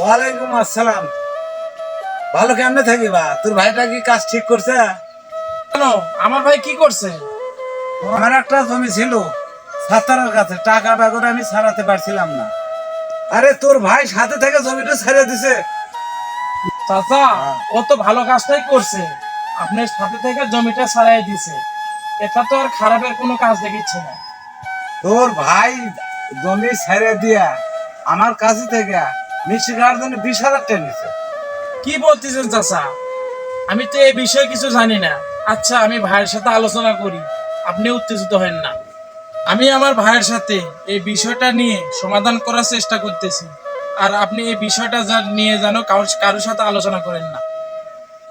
ওয়ালাইকুম আসসালাম। ভালো কেমনে থাকিবা? তোর ভাইটা কি কাজ ঠিক করছে? কেন, আমার ভাই কি করছে? আমার একটা জমি ছিল সাতারের কাছে, টাকাটা করে আমি ছাড়াতে পারছিলাম না। আরে তোর ভাই সাথে থেকে জমিটা ছেড়ে দিছে। চাচা, ও তো ভালো কাজটাই করছে, আপনার সাথে থেকে জমিটা ছাড়াই দিছে। এটা তো আর খারাপের কোনো কাজ দেখিচ্ছে না। তোর ভাই জমি ছেড়ে দিয়া আমার কাছে থেকে মিষ্টি খাওয়ার জন্য 20,000 টাকা নিছে। কি বলতেছেন চাচা? আমি তো এই বিষয়ে কিছু জানি না। আচ্ছা, আমি ভাইয়ের সাথে আলোচনা করি, আপনি উত্তেজিত হেন না। আমি আমার ভাইয়ের সাথে এই বিষয়টা নিয়ে সমাধান করার চেষ্টা করতেছি, আর আপনি এই বিষয়টা নিয়ে যেন কারোর সাথে আলোচনা করেন না।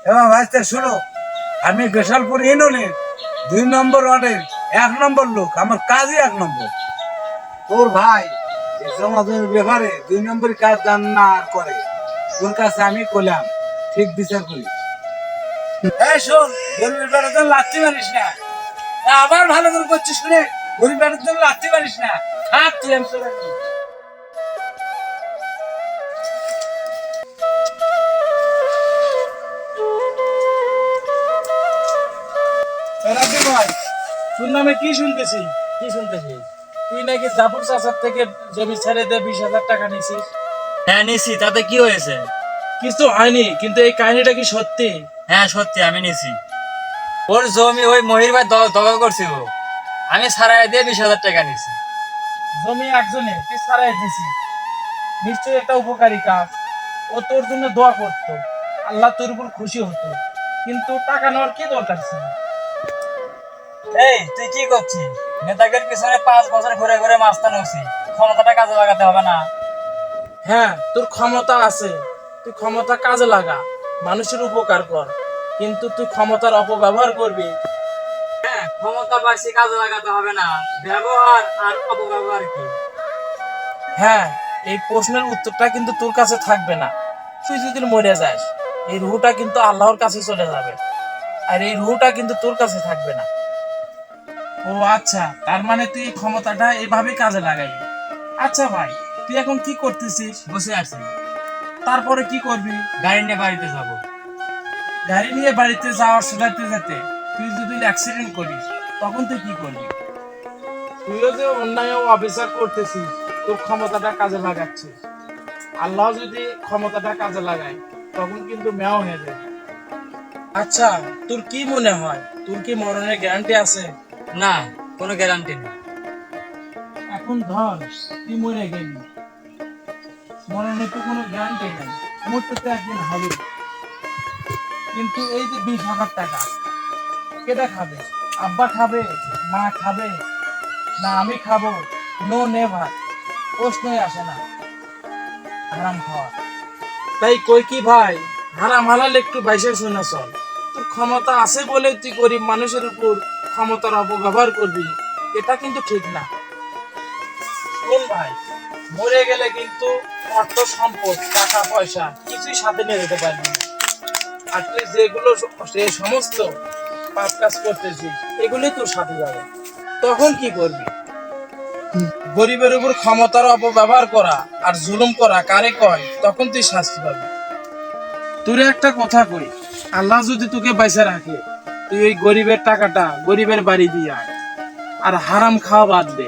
এবার ভাইতে শোনো, আমি বেশালপুর ইউনিয়নের 2 নম্বর ওয়ার্ডের 1 নম্বর লোক, আমার কাজই 1 নম্বর। তোর ভাই এই সমাজের ব্যাপারে 2 নম্বরই কাজ জান না আর করে। তোর কাছে আমি কইলাম ঠিক বিচার করি। এই শোন, গরিবের বেটার জন্য লাথি মারিস না। আবার ভালো করে করছিস শুনে, গরিব বেটার জন্য লাথি মারিস না। থাক তুই, আমি চলে যাই। রাব্বি ভাই, তোর নামে কি শুনতেছি? কি শুনতেছি? তুই নাকি জাফর চাচার থেকে জমি ছেড়ে দিয়ে 20,000 টাকা নিছিস। হ্যাঁ নিছি, তাতে কি হয়েছে? কিছু হয়নি, কিন্তু এই কাহিনীটা কি সত্যি? হ্যাঁ সত্যি, আমি নিছি। ওর জমি ওই মহির ভাই দখল করছিল, আমি ছাড়াই দিয়ে 20,000 টাকা নিছি। জমি একজনে তুই ছাড়াই দিছিস, নিশ্চয়ই একটা উপকারী কাজ। ও তোর জন্য দোয়া করতো, আল্লাহ তোর উপর খুশি হতো, কিন্তু টাকা নেওয়ার কি দরকার ছিল? এই তুই কি করছিস? নেতাগের পিছনে 5 বছর ঘুরে ঘুরে মাস্তান হচ্ছি, ক্ষমতাটা কাজে লাগাতে হবে না? হ্যাঁ, তোর ক্ষমতা আছে, তুই ক্ষমতা কাজে লাগা, মানুষের উপকার কর, কিন্তু তুই ক্ষমতার অপব্যবহার করবি। হ্যাঁ, ক্ষমতা পাইছি, কাজে লাগাতে হবে না, ব্যবহার আর অপব্যবহার কি? হ্যাঁ, এই প্রশ্নের উত্তরটা কিন্তু তোর কাছে থাকবে না। তুই যদি মরে যাস, এই রুহটা কিন্তু আল্লাহর কাছে চলে যাবে, আর এই রুহটা কিন্তু তোর কাছে থাকবে না। ও আচ্ছা, তার মানে তুই এই ক্ষমতাটা এভাবে কাজে লাগাইবি। আচ্ছা ভাই, তুই এখন কি করতেছিস? বসে আছি, তারপরে কি করবি? গাড়ি নিয়ে বাড়িতে যাব। গাড়ি নিয়ে বাড়িতে যাওয়ার যেতে যেতে তুই যদি অ্যাক্সিডেন্ট করিস, তখন তুই কি করবি? তুইও যে অন্যায় অবিচার করতেছিস, তোর ক্ষমতাটা কাজে লাগাচ্ছিস। আল্লাহ যদি ক্ষমতাটা কাজে লাগায়, তখন কিন্তু মেও হয়ে যাবে। আচ্ছা, তোর কি মনে হয়, তোর কি মরণের গ্যারান্টি আছে? না, কোনো গ্যারান্টি নেই। এখন ধর তুই মরে গেলি, মরণের তো কোনো গ্যারান্টি নেই, মরতে তো একদিন হবে। কিন্তু এই যে 20,000 টাকা, কেটা খাবে? আব্বা খাবে, মা খাবে, না আমি খাবো? নো নেভার, প্রশ্নই আসে না হারাম খাওয়া। তাই কই কি ভাই, হারাম হালাল একটু বাইসে শোনা চল। তোর ক্ষমতা আছে বলে তুই গরিব মানুষের উপর ক্ষমতার অপব্যবহার করবি, এটা কিন্তু ঠিক না। শোন ভাই, মরে গেলে কিন্তু অর্থ সম্পদ টাকা পয়সা কিছুই সাথে নিয়ে যেতে পারবি না। আর তুই যেগুলো সে সমস্ত পাপ কাজ করতেছিস, এগুলোই তোর সাথে যাবে। তখন কি করবি? গরিবের উপর ক্ষমতার অপব্যবহার করা আর জুলুম করা কারে কয়, তখন তুই শাস্তি পাবি। তোর একটা কথা কই, আল্লাহ যদি তোকে বাইসা রাখে, তুই ওই গরিবের টাকাটা গরিবের বাড়ি দিয়ে আয়, আর হারাম খাওয়া বাদ দে।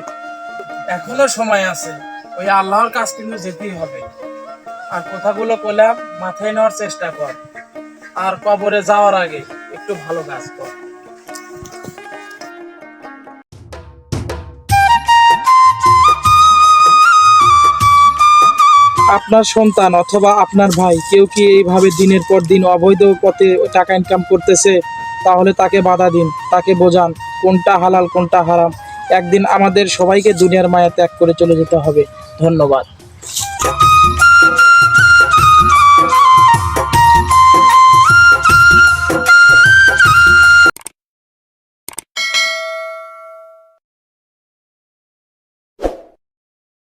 এখনো সময় আছে, ওই আল্লাহর কাছ কিন্তু যেতেই হবে। আর কথাগুলো কইলাম, মাথায় নেওয়ার চেষ্টা কর, আর কবরে যাওয়ার আগে একটু ভালো কাজ কর। আপনার সন্তান অথবা আপনার ভাই কেউ কি এইভাবে দিনের পর দিন অবৈধ পথে টাকা ইনকাম করতেছে, তাহলে তাকে বাধা দিন, তাকে বোঝান কোনটা হালাল কোনটা হারাম। একদিন আমাদের সবাইকে দুনিয়ার মায়া ত্যাগ করে চলে যেতে হবে। ধন্যবাদ।